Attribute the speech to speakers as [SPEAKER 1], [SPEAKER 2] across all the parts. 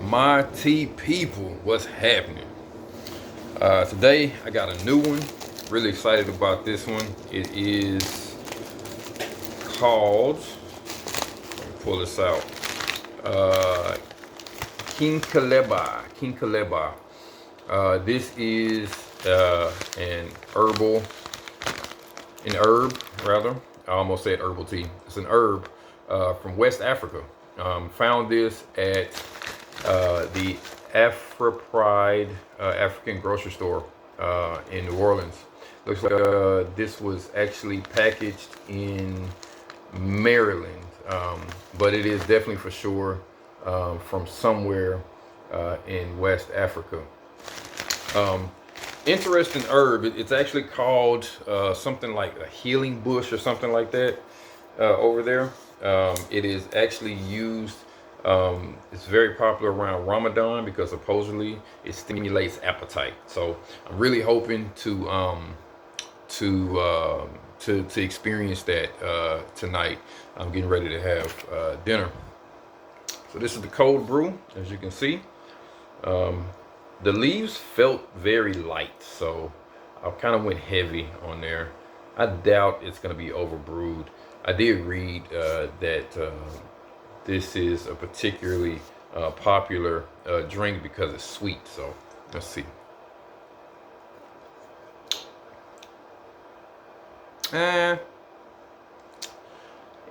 [SPEAKER 1] My tea people, what's happening? Today I got a new one. Really excited about this one. It is called, let me pull this out. Kinkeleba. Kinkeleba. This is an herb rather. I almost said herbal tea. It's an herb from West Africa. Found this at the Pride African grocery store in New Orleans. Looks like this was actually packaged in Maryland, but it is definitely for sure from somewhere in West Africa. Interesting herb. It's actually called something like a healing bush or something like that over there. It is actually used. It's very popular around Ramadan because supposedly it stimulates appetite. So I'm really hoping to experience that tonight. I'm getting ready to have dinner. So this is the cold brew, as you can see. The leaves felt very light, so I kind of went heavy on there. I doubt it's going to be overbrewed. I did read that this is a particularly popular drink because it's sweet. So let's see. Yeah,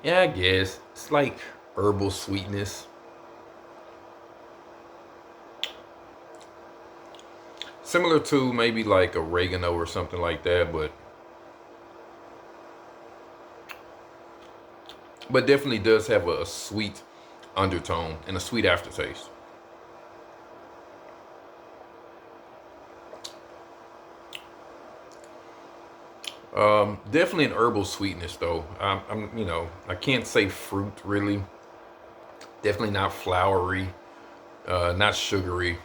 [SPEAKER 1] I guess it's like herbal sweetness. Similar to maybe like oregano or something like that, but definitely does have a sweet undertone and a sweet aftertaste. Definitely an herbal sweetness though. I can't say fruit really. Definitely not flowery, not sugary.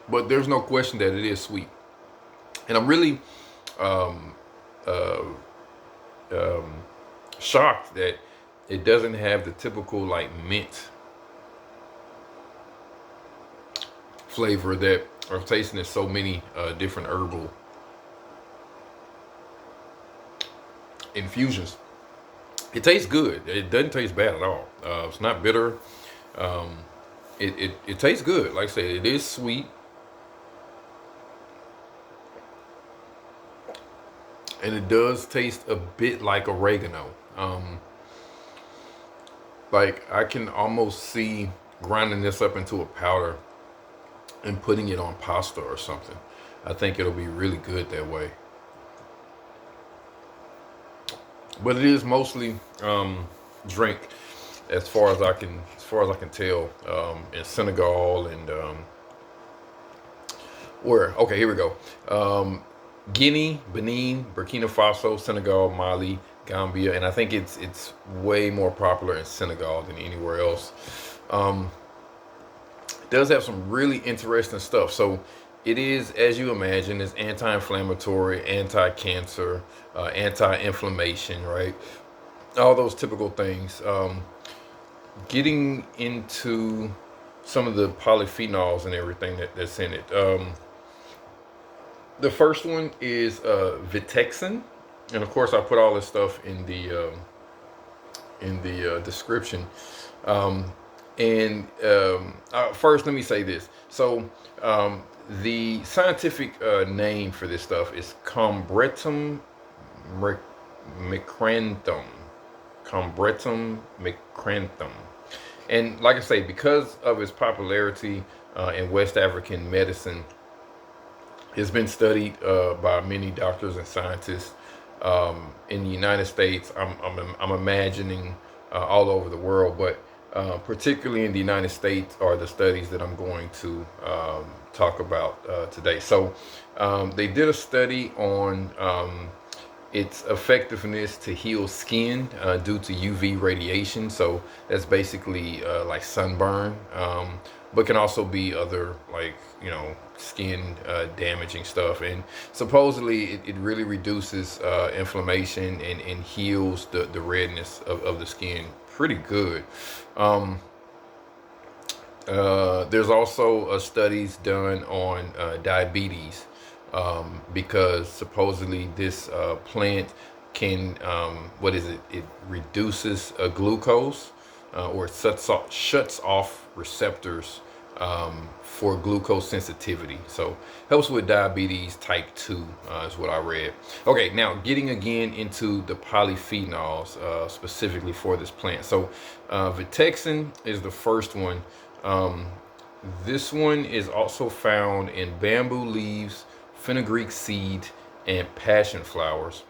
[SPEAKER 1] But there's no question that it is sweet, and I'm really uh, shocked that it doesn't have the typical like mint flavor that are tasting in so many different herbal infusions. It tastes good. It doesn't taste bad at all. It's not bitter. Um, it tastes good. Like I said, it is sweet. And it does taste a bit like oregano. Like I can almost see grinding this up into a powder and putting it on pasta or something. I think it'll be really good that way. But it is mostly drink, as far as I can tell, in Senegal and where? Okay, here we go. Guinea, Benin, Burkina Faso, Senegal, Mali, Gambia, and I think it's way more popular in Senegal than anywhere else. It does have some really interesting stuff. So it is, as you imagine, it's anti-inflammatory, anti-cancer, anti-inflammation, right? All those typical things. Getting into some of the polyphenols and everything that's in it. The first one is Vitexin, and of course I put all this stuff in the description. First, let me say this. So the scientific name for this stuff is Combretum Micranthum. Combretum Micranthum. And like I say, because of its popularity in West African medicine, it's been studied by many doctors and scientists in the United States. I'm imagining all over the world, but particularly in the United States are the studies that I'm going to talk about today. So they did a study on its effectiveness to heal skin due to UV radiation. So that's basically like sunburn, but can also be other like skin damaging stuff. And supposedly it really reduces inflammation and heals the redness of the skin pretty good. Um, there's also studies done on diabetes, because supposedly this plant can, what is it? It reduces glucose, or shuts off receptors for glucose sensitivity. So helps with diabetes type 2, is what I read. Okay, now getting again into the polyphenols, specifically for this plant. So Vitexin is the first one. Um, this one is also found in bamboo leaves, fenugreek seed, and passion flowers.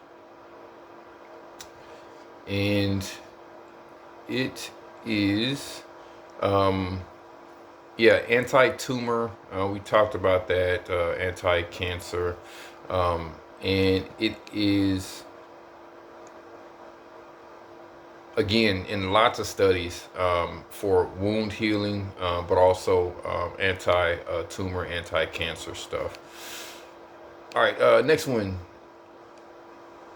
[SPEAKER 1] And it is, yeah, anti-tumor. We talked about that. Anti-cancer, and it is, again, in lots of studies, for wound healing, but also anti-tumor, anti-cancer stuff. All right, next one,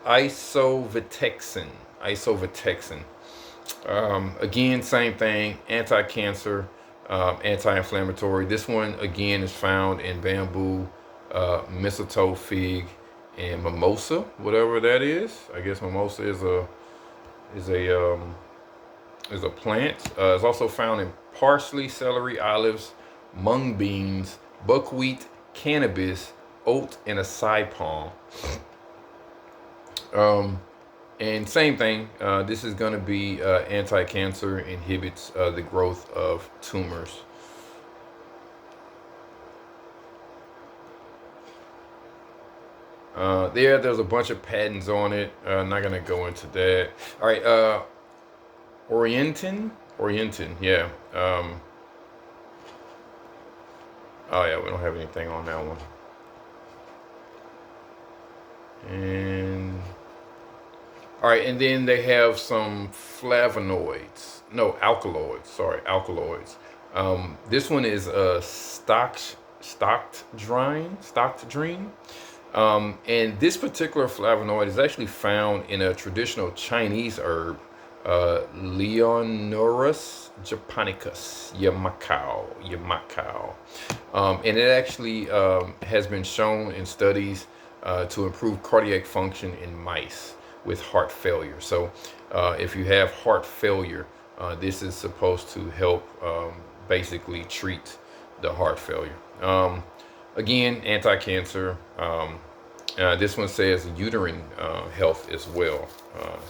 [SPEAKER 1] isovitexin. Isovitexin. Again, same thing, anti-cancer, anti-inflammatory. This one again is found in bamboo, mistletoe, fig, and mimosa, whatever that is. I guess mimosa is a plant. It's also found in parsley, celery, olives, mung beans, buckwheat, cannabis, oat, and acai palm. And same thing, this is going to be anti-cancer, inhibits the growth of tumors. There's a bunch of patents on it. Not going to go into that. All right, Orientin, yeah. Oh yeah, we don't have anything on that one. And all right, and then they have some flavonoids. No, alkaloids. Sorry, alkaloids. This one is stockdrine. And this particular flavonoid is actually found in a traditional Chinese herb, Leonorus japonicus, Yamakao. And it actually has been shown in studies to improve cardiac function in mice with heart failure. So if you have heart failure, this is supposed to help basically treat the heart failure. Again, anti-cancer. This one says uterine health as well.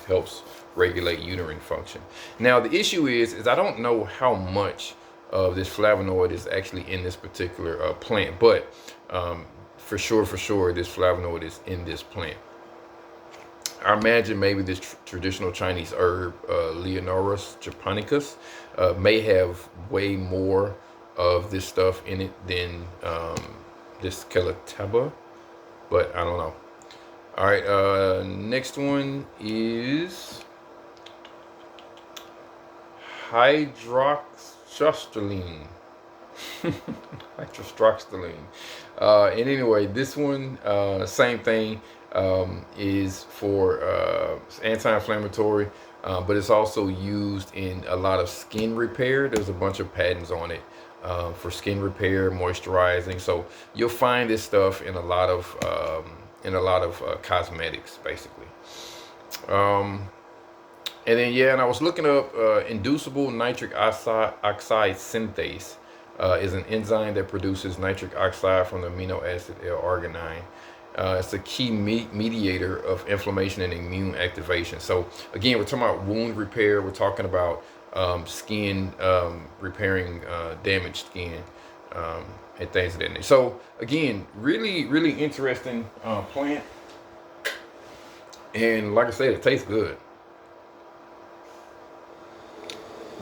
[SPEAKER 1] Helps regulate uterine function. Now the issue is I don't know how much of this flavonoid is actually in this particular plant, but for sure, this flavonoid is in this plant. I imagine maybe this traditional Chinese herb, Leonorus japonicus, may have way more of this stuff in it than this Kinkeleba, but I don't know. All right, next one is hydroxystrobin. Hydroxystrobin. And anyway, this one, same thing, is for anti-inflammatory, but it's also used in a lot of skin repair. There's a bunch of patents on it for skin repair, moisturizing. So you'll find this stuff in a lot of cosmetics, basically. And then and I was looking up inducible nitric oxide synthase. Is an enzyme that produces nitric oxide from the amino acid L-arginine. It's a key mediator of inflammation and immune activation. So again, we're talking about wound repair. We're talking about skin, repairing damaged skin, and things of that nature. So again, really interesting plant. And like I said, it tastes good.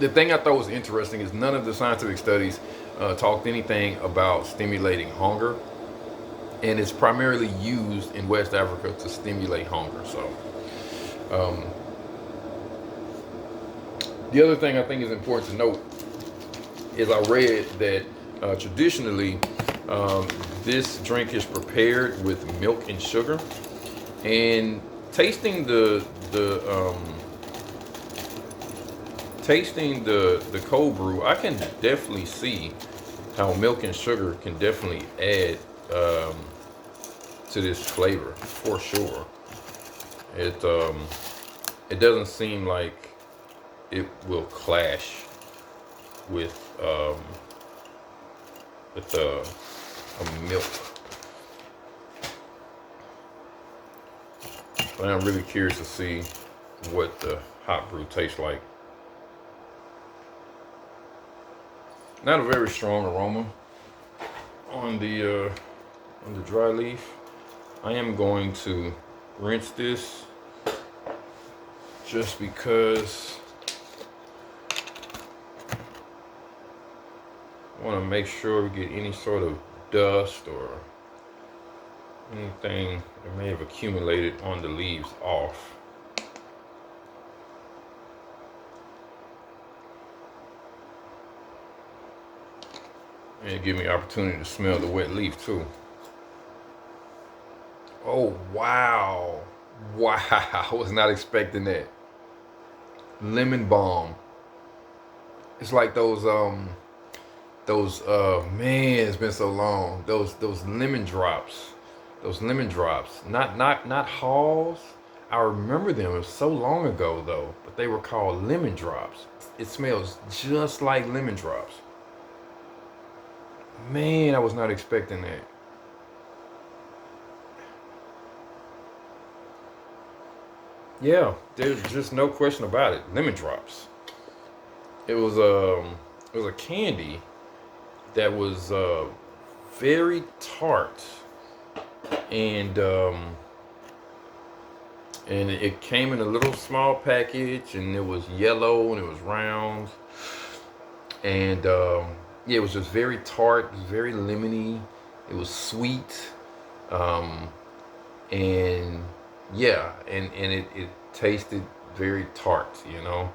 [SPEAKER 1] The thing I thought was interesting is none of the scientific studies talked anything about stimulating hunger, and it's primarily used in West Africa to stimulate hunger. So the other thing I think is important to note is I read that traditionally this drink is prepared with milk and sugar, and tasting the tasting the cold brew, I can definitely see how milk and sugar can definitely add to this flavor for sure. It doesn't seem like it will clash with a milk. But I'm really curious to see what the hot brew tastes like. Not a very strong aroma on the dry leaf. I am going to rinse this just because I want to make sure we get any sort of dust or anything that may have accumulated on the leaves off. And it give me opportunity to smell the wet leaf too. Oh wow. Wow, I was not expecting that. Lemon balm. It's like those man, it's been so long. Those lemon drops. Those lemon drops. Not Halls. I remember them. It was so long ago though, but they were called lemon drops. It smells just like lemon drops. Man, I was not expecting that. Yeah, there's just no question about it. Lemon drops. It was a candy that was very tart, and it came in a little small package, and it was yellow and it was round, and yeah, it was just very tart, very lemony. It was sweet, and yeah, and it tasted very tart, you know.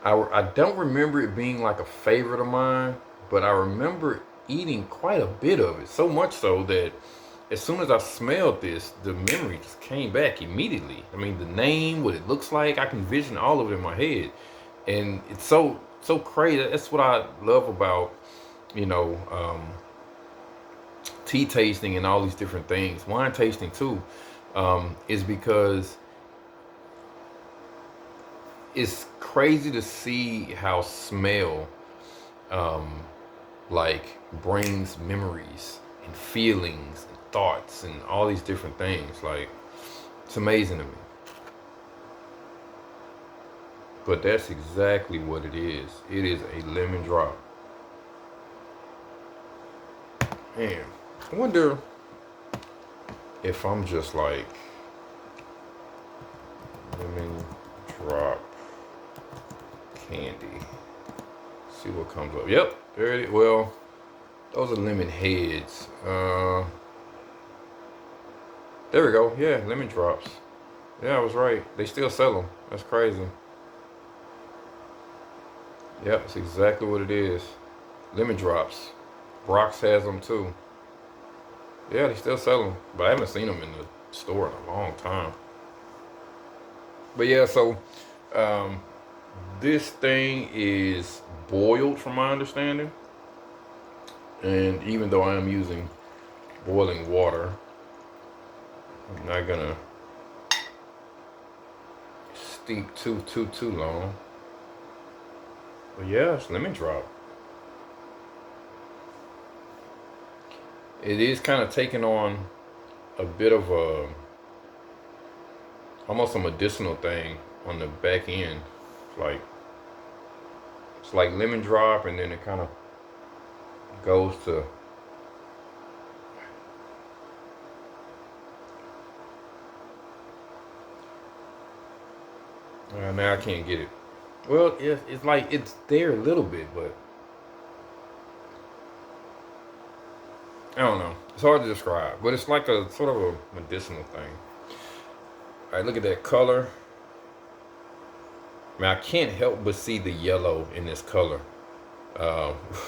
[SPEAKER 1] I don't remember it being like a favorite of mine, but I remember eating quite a bit of it. So much so that as soon as I smelled this, the memory just came back immediately. I mean, the name, what it looks like, I can vision all of it in my head. And it's so crazy. That's what I love about, you know, tea tasting and all these different things, wine tasting too, is because it's crazy to see how smell like brings memories and feelings and thoughts and all these different things. Like, it's amazing to me. But that's exactly what it is. It is a lemon drop. Man, I wonder if I'm just like lemon drop candy. See what comes up. Yep, there it is. Well, those are lemon heads. There we go. Yeah, lemon drops. Yeah, I was right. They still sell them. That's crazy. Yep, that's exactly what it is. Lemon drops. Brock's has them too. Yeah, they still sell them, but I haven't seen them in the store in a long time. But yeah, so this thing is boiled from my understanding. And even though I am using boiling water, I'm not gonna steep too long. But yeah, it's lemon drop. It is kind of taking on a bit of a, almost a medicinal thing on the back end. It's like lemon drop, and then it kind of goes to now I can't get it. Well, it's like it's there a little bit, but I don't know. It's hard to describe, but it's like a sort of a medicinal thing. All right, look at that color. I mean, I can't help but see the yellow in this color.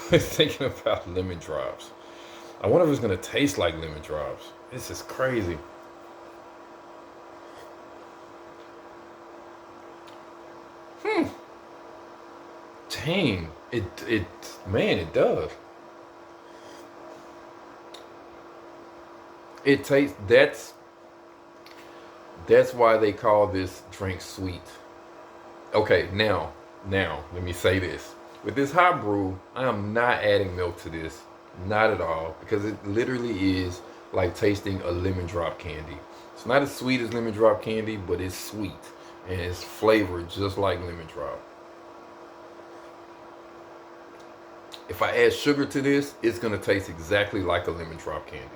[SPEAKER 1] Thinking about lemon drops. I wonder if it's gonna taste like lemon drops. This is crazy. Dang, man, it does. It tastes. That's why they call this drink sweet. Okay, now let me say this. With this hot brew, I am not adding milk to this, not at all, because it literally is like tasting a lemon drop candy. It's not as sweet as lemon drop candy, but it's sweet and it's flavored just like lemon drop. If I add sugar to this, it's gonna taste exactly like a lemon drop candy.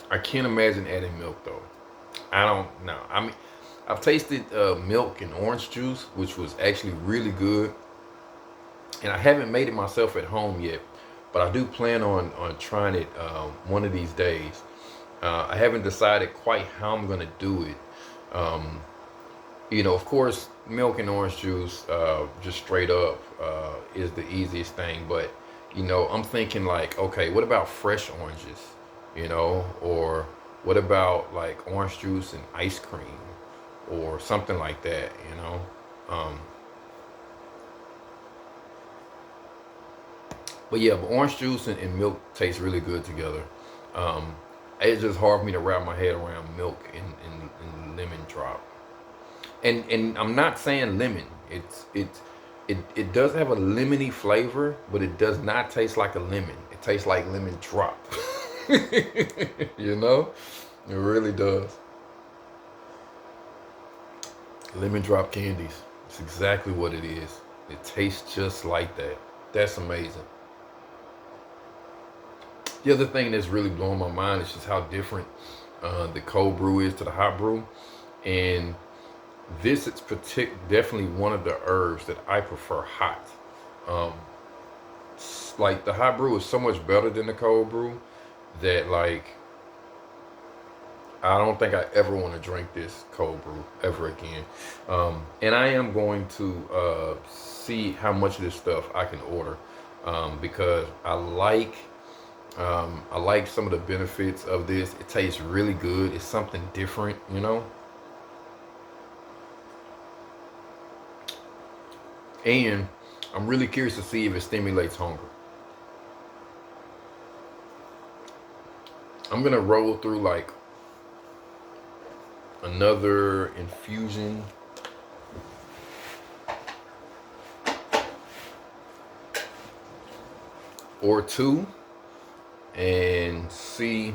[SPEAKER 1] I can't imagine adding milk though. I don't know. I mean, I've tasted milk and orange juice, which was actually really good, and I haven't made it myself at home yet, but I do plan on trying it one of these days. I haven't decided quite how I'm gonna do it. Um, of course, milk and orange juice, just straight up, is the easiest thing. But I'm thinking like, okay, what about fresh oranges? Or what about like orange juice and ice cream, or something like that? Um, but yeah, but orange juice and milk taste really good together. Um, it's just hard for me to wrap my head around milk and lemon drop. And I'm not saying lemon. It does have a lemony flavor, but it does not taste like a lemon. It tastes like lemon drop. you know, it really does. Lemon drop candies. It's exactly what it is. It tastes just like that. That's amazing. The other thing that's really blowing my mind is just how different the cold brew is to the hot brew, and this is definitely one of the herbs that I prefer hot. Um, like the hot brew is so much better than the cold brew that like I don't think I ever want to drink this cold brew ever again. And I am going to see how much of this stuff I can order, because I like some of the benefits of this. It tastes really good. It's something different. And I'm really curious to see if it stimulates hunger. I'm gonna roll through like another infusion or two and see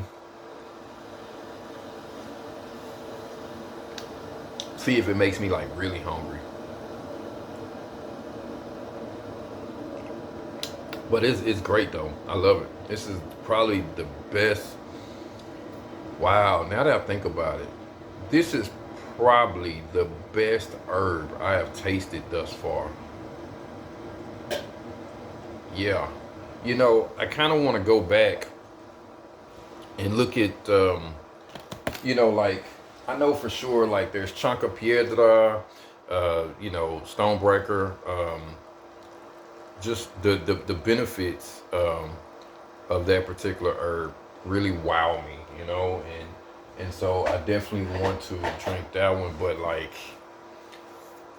[SPEAKER 1] if it makes me like really hungry. But it's great though. I love it. This is probably the best. Wow, now that I think about it, this is probably the best herb I have tasted thus far. Yeah. I kind of want to go back and look at, like, I know for sure, like, there's Chanca Piedra, Stonebreaker, just the benefits of that particular herb really wow me, and so I definitely want to drink that one, but like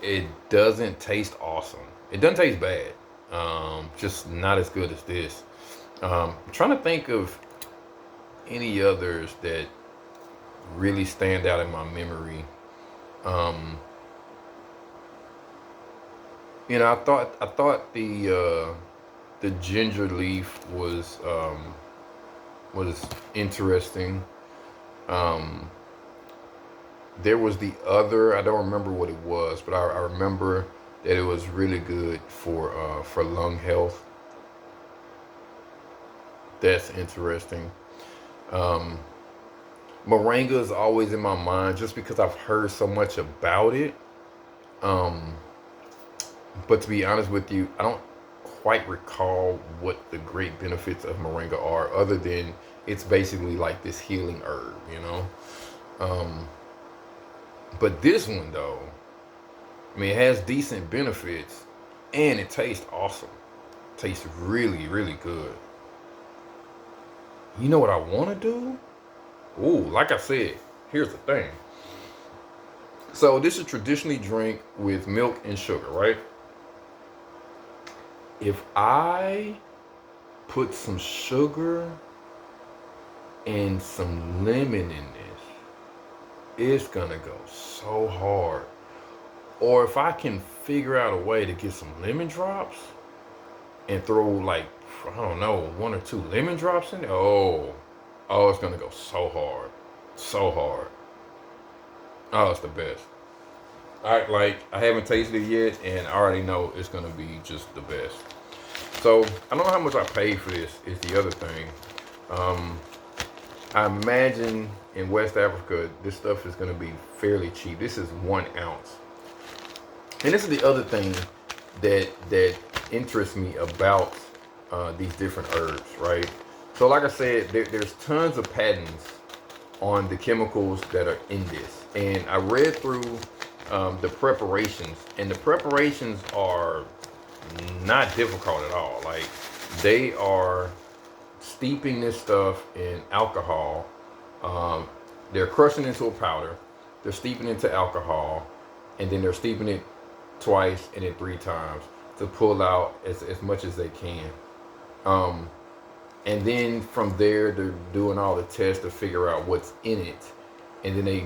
[SPEAKER 1] it doesn't taste awesome. It doesn't taste bad. Just not as good as this. I'm trying to think of any others that really stand out in my memory. Um, I thought the ginger leaf was interesting. Um, there was the other. I don't remember what it was, but I remember that it was really good for lung health. That's interesting. Um, Moringa is always in my mind just because I've heard so much about it. Um, but to be honest with you, I don't quite recall what the great benefits of moringa are, other than it's basically like this healing herb. Um, but this one though, I mean, it has decent benefits and it tastes awesome. Tastes really, really good. You know what I want to do? Ooh, like I said, here's the thing. So this is traditionally drink with milk and sugar, right? If I put some sugar and some lemon in this, it's gonna go so hard. Or if I can figure out a way to get some lemon drops and throw like, I don't know, 1 or 2 lemon drops in there, oh, it's gonna go so hard. So hard. Oh, it's the best. I haven't tasted it yet, and I already know it's gonna be just the best. So I don't know how much I paid for this. Is the other thing. Um, I imagine in West Africa this stuff is gonna be fairly cheap. This is 1 ounce, and this is the other thing that interests me about these different herbs, right? So like I said, there's tons of patents on the chemicals that are in this, and I read through the preparations, and the preparations are not difficult at all. Like, they are steeping this stuff in alcohol. Um, they're crushing it into a powder. They're steeping it into alcohol, and then they're steeping it twice and then 3 times to pull out as much as they can. Um, and then from there, they're doing all the tests to figure out what's in it, and then they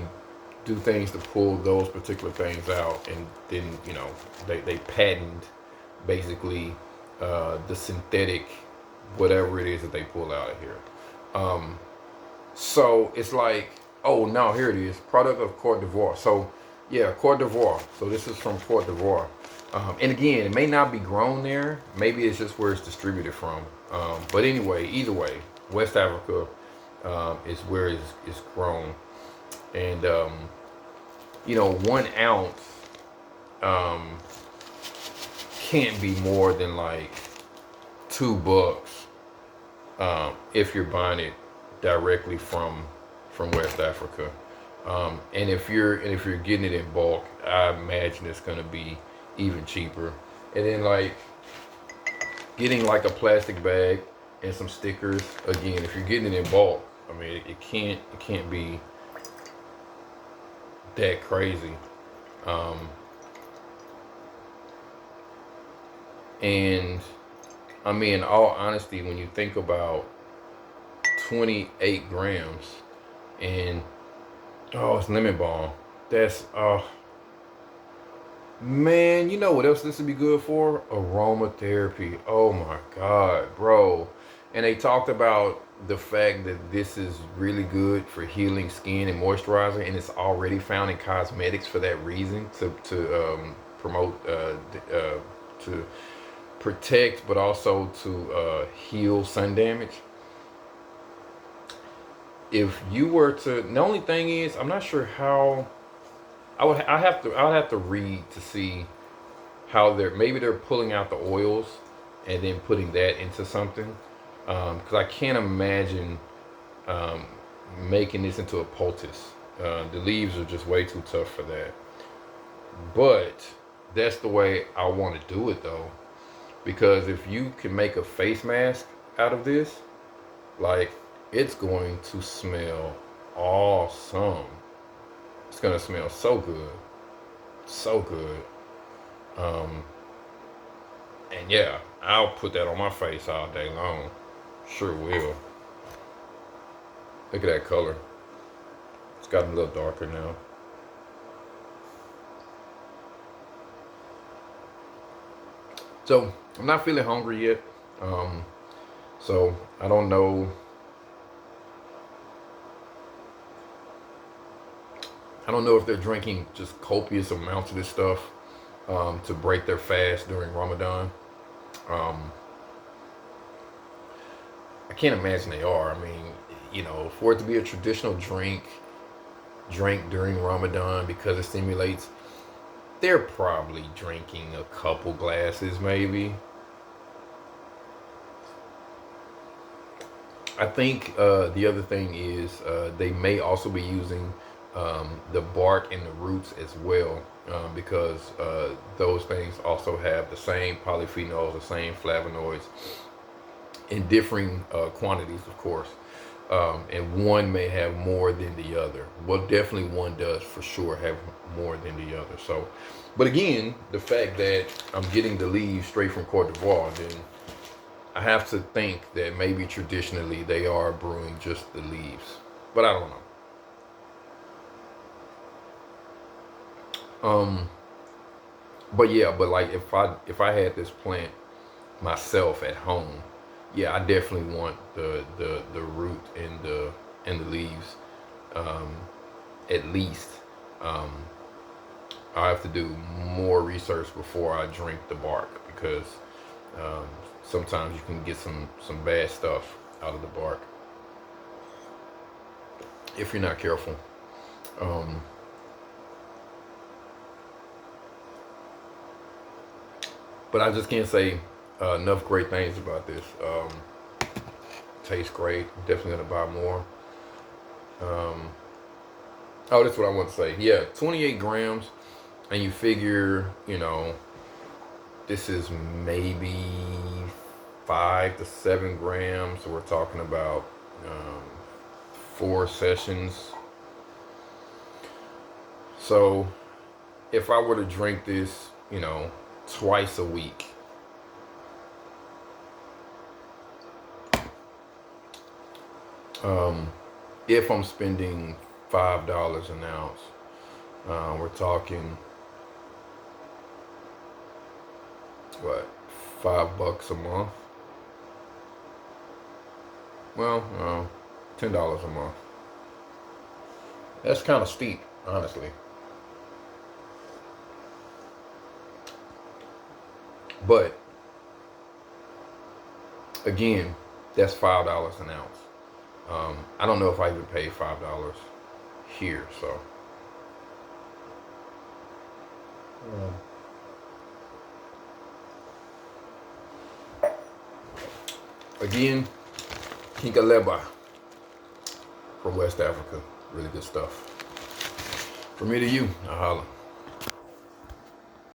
[SPEAKER 1] do things to pull those particular things out, and then they patent basically the synthetic whatever it is that they pull out of here. So it's like, oh no, here it is, product of Cote d'Ivoire. So yeah, Cote d'Ivoire. So this is from Cote d'Ivoire. And again, it may not be grown there. Maybe it's just where it's distributed from. But anyway, either way, West Africa is where it's grown. And 1 ounce can't be more than like $2 if you're buying it directly from West Africa. And if you're getting it in bulk, I imagine it's gonna be even cheaper. And then like getting like a plastic bag and some stickers. Again, if you're getting it in bulk, I mean it can't be that crazy. And I mean, in all honesty, when you think about 28 grams and it's lemon balm. That's man, you know what else this would be good for? Aromatherapy. Oh my God, bro. And they talked about the fact that this is really good for healing skin and moisturizer, and it's already found in cosmetics for that reason, to promote to protect, but also to heal sun damage. If you were to, the only thing is, I'm not sure how. I would have to read to see how they're pulling out the oils and then putting that into something, because I can't imagine making this into a poultice. The leaves are just way too tough for that. But that's the way I want to do it though, because if you can make a face mask out of this, like, it's going to smell awesome. It's gonna smell so good, so good. And yeah, I'll put that on my face all day long. Sure will. Look at that color. It's gotten a little darker now. So I'm not feeling hungry yet. So I don't know. I don't know if they're drinking just copious amounts of this stuff to break their fast during Ramadan. I can't imagine they are. I mean, for it to be a traditional drink during Ramadan because it stimulates, they're probably drinking a couple glasses maybe. I think the other thing is they may also be using the bark and the roots as well, because those things also have the same polyphenols, the same flavonoids, in differing quantities, of course. and one may have more than the other. Well, definitely one does for sure have more than the other. So, but again, the fact that I'm getting the leaves straight from Cote d'Ivoire, then I have to think that maybe traditionally they are brewing just the leaves, but I don't know. But yeah, but like if I had this plant myself at home, yeah, I definitely want the root and the leaves, um, at least. Um, I have to do more research before I drink the bark because um, sometimes you can get some bad stuff out of the bark if you're not careful. Um, but I just can't say enough great things about this. Tastes great. Definitely gonna buy more. Um, oh, that's what I want to say. Yeah, 28 grams, and you figure, this is maybe 5 to 7 grams. So we're talking about um, 4 sessions. So if I were to drink this, twice a week, if I'm spending $5 an ounce, we're talking what, $5 a month? Well, $10 a month. That's kind of steep, honestly. But again, that's $5 an ounce. I don't know if I even pay $5 here, so. Again, Kinkeleba from West Africa. Really good stuff. From me to you, I holla.